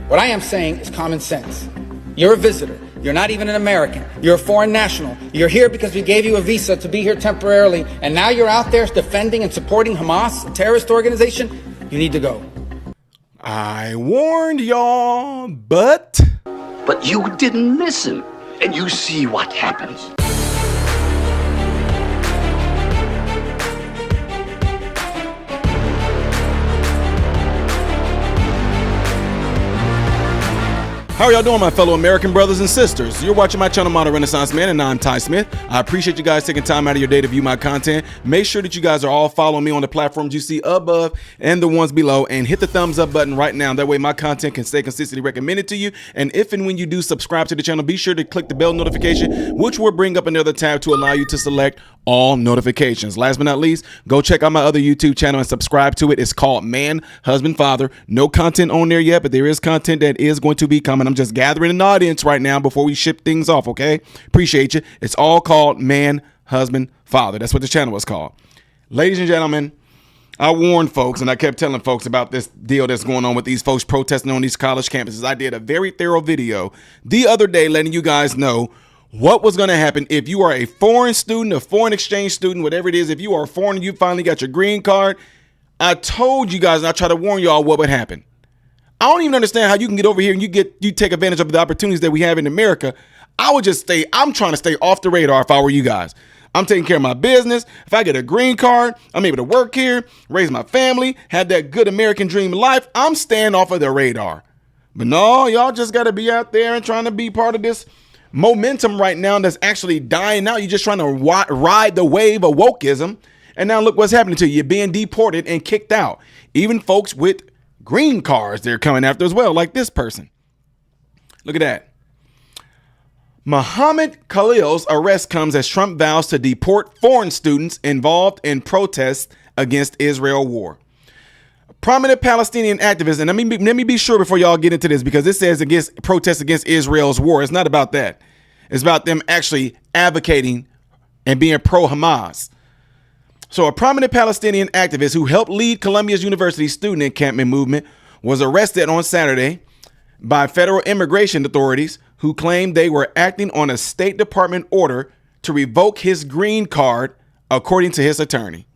What I am saying is common sense. You're a visitor. You're not even an American. You're a foreign national. You're here because we gave you a visa to be here temporarily, and now you're out there defending and supporting Hamas, a terrorist organization? You need to go. I warned y'all, but you didn't listen, and you see what happens. how are y'all doing, my fellow American brothers and sisters? You're watching my channel, Modern Renaissance Man, and I'm Ty Smith. I appreciate you guys taking time out of your day to view my content. Make sure that you guys are all following me on the platforms you see above and the ones below, and hit the thumbs up button right now. That way my content can stay consistently recommended to you. And if and when you do subscribe to the channel, be sure to click the bell notification, which will bring up another tab to allow you to select all notifications. Last but not least, go check out my other YouTube channel and subscribe to it. It's called Man, Husband, Father. No content on there yet, but there is content that is going to be coming. I'm just gathering an audience right now before we ship things off, okay? Appreciate you. It's all called Man, Husband, Father. That's what the channel was called. Ladies and gentlemen, I warned folks, and I kept telling folks about this deal that's going on with these folks protesting on these college campuses. I did a very thorough video the other day letting you guys know what was going to happen if you are a foreign student, a foreign exchange student, whatever it is. If you are foreign and you finally got your green card, I told you guys, and I try to warn y'all what would happen. I don't even understand how you can get over here and you take advantage of the opportunities that we have in America. I'm trying to stay off the radar if I were you guys. I'm taking care of my business. If I get a green card, I'm able to work here, raise my family, have that good American dream life. I'm staying off of the radar. But no, y'all just got to be out there and trying to be part of this momentum right now that's actually dying out. You're just trying to ride the wave of wokeism. And now look what's happening to you. You're being deported and kicked out. Even folks with green cards they're coming after as well, like this person. Look at that. Mohammed Khalil's arrest comes as Trump vows to deport foreign students involved in protests against Israel war. Prominent Palestinian activists, and let me be sure before y'all get into this, because it says against protests against Israel's war. It's not about that. It's about them actually advocating and being pro-Hamas. So a prominent Palestinian activist who helped lead Columbia's University student encampment movement was arrested on Saturday by federal immigration authorities who claimed they were acting on a State Department order to revoke his green card, according to his attorney.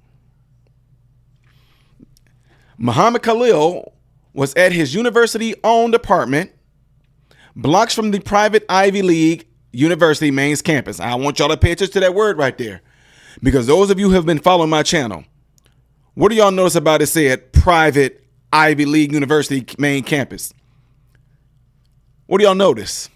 Muhammad Khalil was at his university-owned apartment, blocks from the private Ivy League University main campus. I want y'all to pay attention to that word right there, because those of you who have been following my channel, what do y'all notice about it said private Ivy League University main campus? What do y'all notice?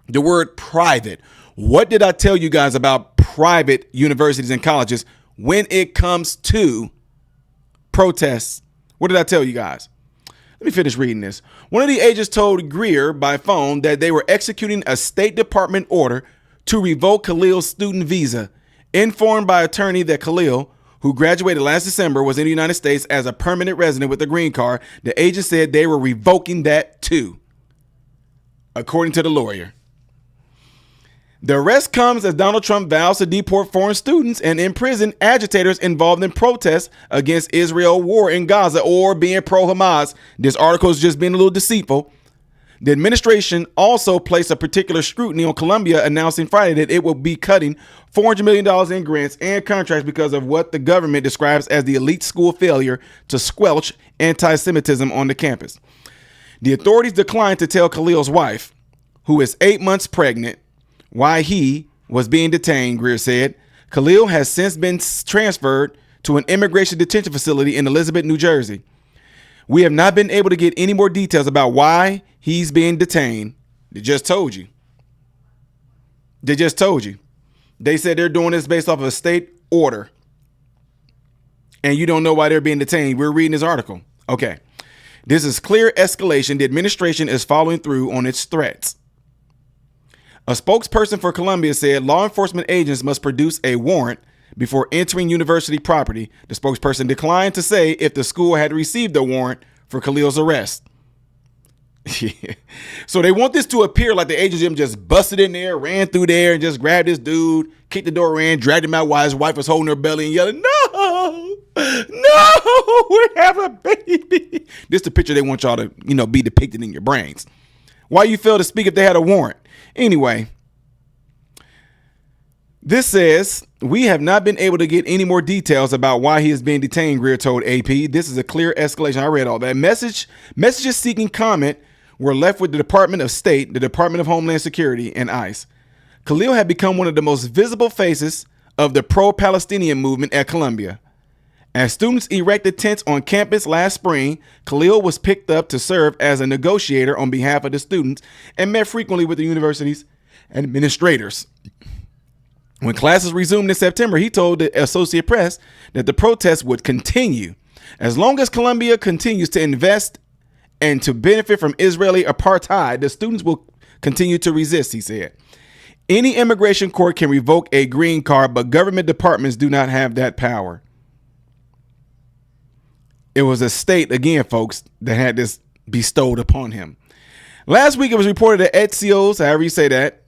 The word private. What did I tell you guys about private universities and colleges when it comes to protests? What did I tell you guys? Let me finish reading this. One of the agents told Greer by phone that they were executing a State Department order to revoke Khalil's student visa. Informed by attorney that Khalil, who graduated last December, was in the United States as a permanent resident with a green card, the agent said they were revoking that too, according to the lawyer. The arrest comes as Donald Trump vows to deport foreign students and imprison agitators involved in protests against Israel war in Gaza, or being pro-Hamas. This article is just being a little deceitful. The administration also placed a particular scrutiny on Columbia, announcing Friday that it will be cutting $400 million in grants and contracts because of what the government describes as the elite school failure to squelch anti-Semitism on the campus. The authorities declined to tell Khalil's wife, who is 8 months pregnant, why he was being detained, Greer said. Khalil has since been transferred to an immigration detention facility in Elizabeth, New Jersey. We have not been able to get any more details about why he's being detained. They just told you. They just told you. They said they're doing this based off of a state order. And you don't know why they're being detained. We're reading this article. Okay. This is clear escalation. The administration is following through on its threats. A spokesperson for Columbia said law enforcement agents must produce a warrant before entering university property. The spokesperson declined to say if the school had received a warrant for Khalil's arrest. So they want this to appear like the agents just busted in there, ran through there, and just grabbed this dude, kicked the door in, dragged him out while his wife was holding her belly and yelling, "No!" No, we have a baby. This is the picture they want y'all to, be depicted in your brains. Why you fail to speak if they had a warrant? Anyway, this says, we have not been able to get any more details about why he is being detained, Greer told AP. This is a clear escalation. I read all that. Messages seeking comment were left with the Department of State, the Department of Homeland Security, and ICE. Khalil had become one of the most visible faces of the pro-Palestinian movement at Columbia. As students erected tents on campus last spring, Khalil was picked up to serve as a negotiator on behalf of the students and met frequently with the university's administrators. When classes resumed in September, he told the Associated Press that the protests would continue. As long as Columbia continues to invest and to benefit from Israeli apartheid, the students will continue to resist, he said. Any immigration court can revoke a green card, but government departments do not have that power. It was a state, again, folks, that had this bestowed upon him. Last week, it was reported that Axios, however you say that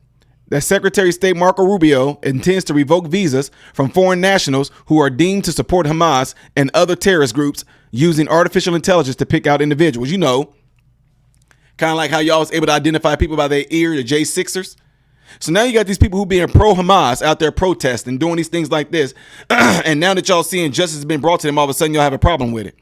Secretary of State Marco Rubio intends to revoke visas from foreign nationals who are deemed to support Hamas and other terrorist groups using artificial intelligence to pick out individuals. Kind of like how y'all was able to identify people by their ear, the J6ers. So now you got these people who being pro-Hamas out there protesting, doing these things like this. And now that y'all seeing justice has been brought to them, all of a sudden y'all have a problem with it.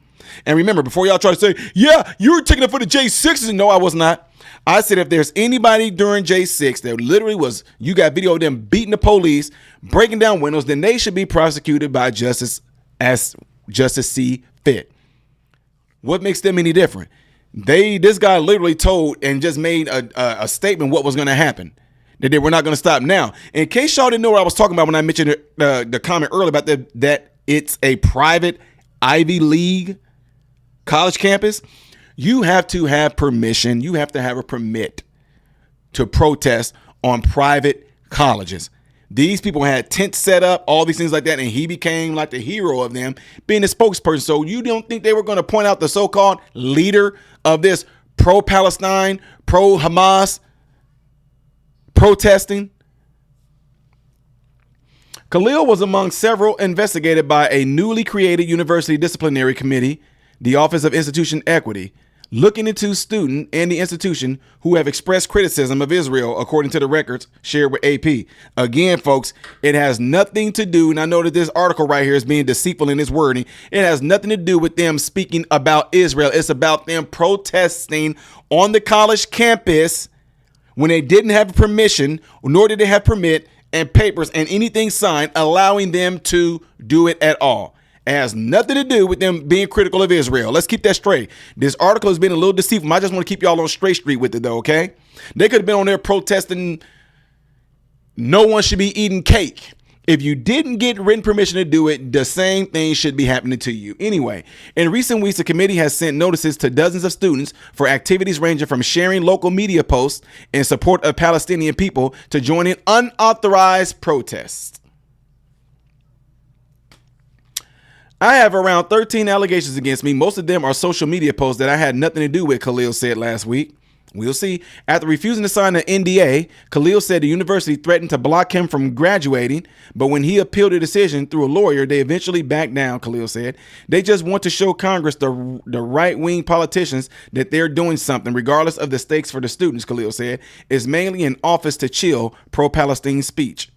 And remember, before y'all try to say, yeah, you were taking it for the J6s. No, I was not. I said if there's anybody during J6 that literally you got video of them beating the police, breaking down windows, then they should be prosecuted by justice as justice see fit. What makes them any different? This guy literally told and just made a statement what was going to happen. That they were not going to stop. Now, in case y'all didn't know what I was talking about when I mentioned the comment earlier about that it's a private Ivy League college campus, you have to have permission. You have to have a permit to protest on private colleges. These people had tents set up, all these things like that, and he became like the hero of them, being the spokesperson. So you don't think they were going to point out the so-called leader of this pro-Palestine, pro-Hamas protesting? Khalil was among several investigated by a newly created university disciplinary committee, the Office of Institution Equity, looking into student and the institution who have expressed criticism of Israel, according to the records shared with AP. Again, folks, it has nothing to do, and I know that this article right here is being deceitful in its wording. It has nothing to do with them speaking about Israel. It's about them protesting on the college campus when they didn't have permission, nor did they have permit and papers and anything signed allowing them to do it at all. It has nothing to do with them being critical of Israel. Let's keep that straight. This article has been a little deceitful. I just want to keep y'all on straight street with it, though, okay? They could have been on there protesting no one should be eating cake. If you didn't get written permission to do it, the same thing should be happening to you. Anyway, in recent weeks, the committee has sent notices to dozens of students for activities ranging from sharing local media posts in support of Palestinian people to joining unauthorized protests. I have around 13 allegations against me. Most of them are social media posts that I had nothing to do with, Khalil said last week. We'll see. After refusing to sign an NDA, Khalil said the university threatened to block him from graduating, but when he appealed the decision through a lawyer, they eventually backed down, Khalil said. They just want to show Congress, the right-wing politicians, that they're doing something, regardless of the stakes for the students, Khalil said. It's mainly an office to chill pro-Palestine speech.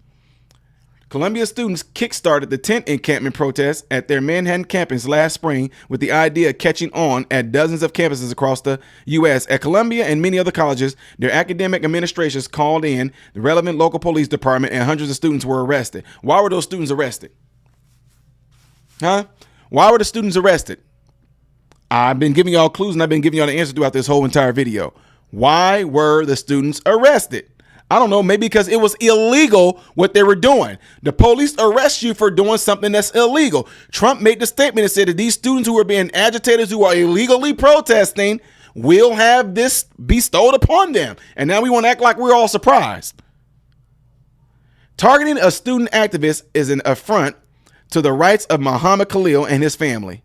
Columbia students kickstarted the tent encampment protests at their Manhattan campus last spring with the idea of catching on at dozens of campuses across the U.S. At Columbia and many other colleges, their academic administrations called in the relevant local police department and hundreds of students were arrested. Why were those students arrested? Why were the students arrested? I've been giving y'all clues and I've been giving y'all the answer throughout this whole entire video. Why were the students arrested? I don't know, maybe because it was illegal what they were doing. The police arrest you for doing something that's illegal. Trump made the statement and said that these students who are being agitators, who are illegally protesting, will have this bestowed upon them. And now we want to act like we're all surprised. Targeting a student activist is an affront to the rights of Muhammad Khalil and his family.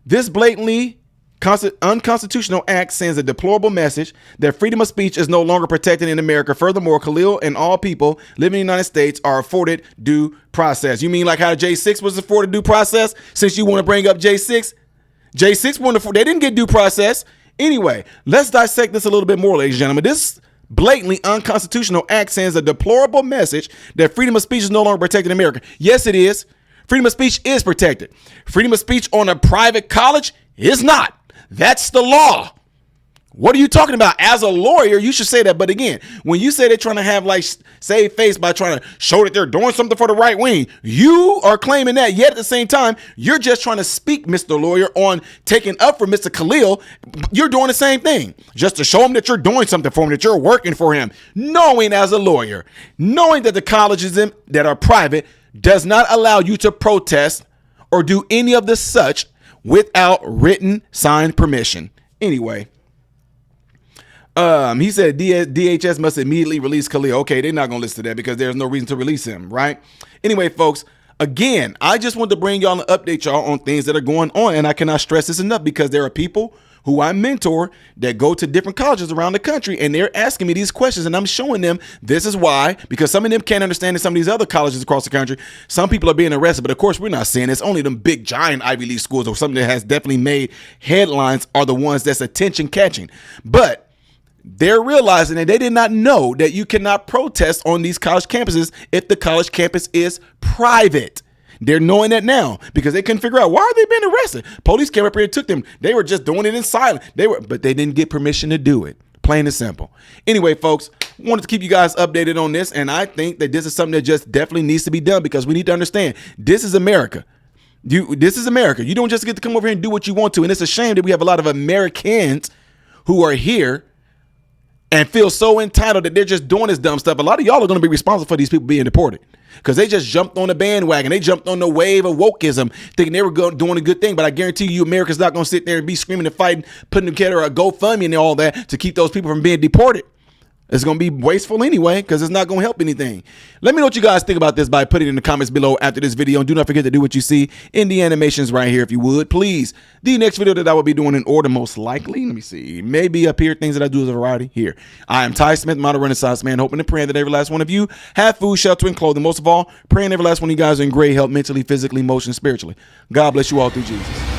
This blatantly unconstitutional act sends a deplorable message that freedom of speech is no longer protected in America. Furthermore, Khalil and all people living in the United States are afforded due process. You mean like how J6 was afforded due process? Since you want to bring up J6, they didn't get due process. Anyway, let's dissect this a little bit more, ladies and gentlemen. This blatantly unconstitutional act sends a deplorable message that freedom of speech is no longer protected in America. Yes, it is. Freedom of speech is protected. Freedom of speech on a private college is not. That's the law. What are you talking about? As a lawyer, you should say that. But again, when you say they're trying to have like save face by trying to show that they're doing something for the right wing, you are claiming that. Yet at the same time, you're just trying to speak, Mr. Lawyer, on taking up for Mr. Khalil. You're doing the same thing just to show him that you're doing something for him, that you're working for him. Knowing as a lawyer, knowing that the colleges that are private does not allow you to protest or do any of the such without written signed permission. Anyway, he said DHS must immediately release Khalil. Okay, they're not going to listen to that because there's no reason to release him, right? Anyway, folks, again, I just want to bring y'all and update y'all on things that are going on, and I cannot stress this enough because there are people who I mentor that go to different colleges around the country, and they're asking me these questions, and I'm showing them this is why, because some of them can't understand in some of these other colleges across the country. Some people are being arrested, but of course we're not saying it's only them big giant Ivy League schools or something that has definitely made headlines are the ones that's attention catching. But they're realizing that they did not know that you cannot protest on these college campuses if the college campus is private. They're knowing that now because they couldn't figure out why are they being arrested. Police came up here and took them. They were just doing it in silence. But they didn't get permission to do it. Plain and simple. Anyway, folks, wanted to keep you guys updated on this, and I think that this is something that just definitely needs to be done because we need to understand this is America. This is America. You don't just get to come over here and do what you want to, and it's a shame that we have a lot of Americans who are here and feel so entitled that they're just doing this dumb stuff. A lot of y'all are going to be responsible for these people being deported because they just jumped on the bandwagon. They jumped on the wave of wokeism thinking they were doing a good thing. But I guarantee you, America's not going to sit there and be screaming and fighting, putting together a GoFundMe and all that to keep those people from being deported. It's going to be wasteful anyway because it's not going to help anything. Let me know what you guys think about this by putting it in the comments below after this video. And do not forget to do what you see in the animations right here if you would, please. The next video that I will be doing in order most likely, let me see, maybe up here, things that I do as a variety here. I am Ty Smith, model Renaissance man, hoping and praying that every last one of you have food, shelter, and clothing. Most of all, praying every last one of you guys are in great health mentally, physically, emotionally, spiritually. God bless you all through Jesus.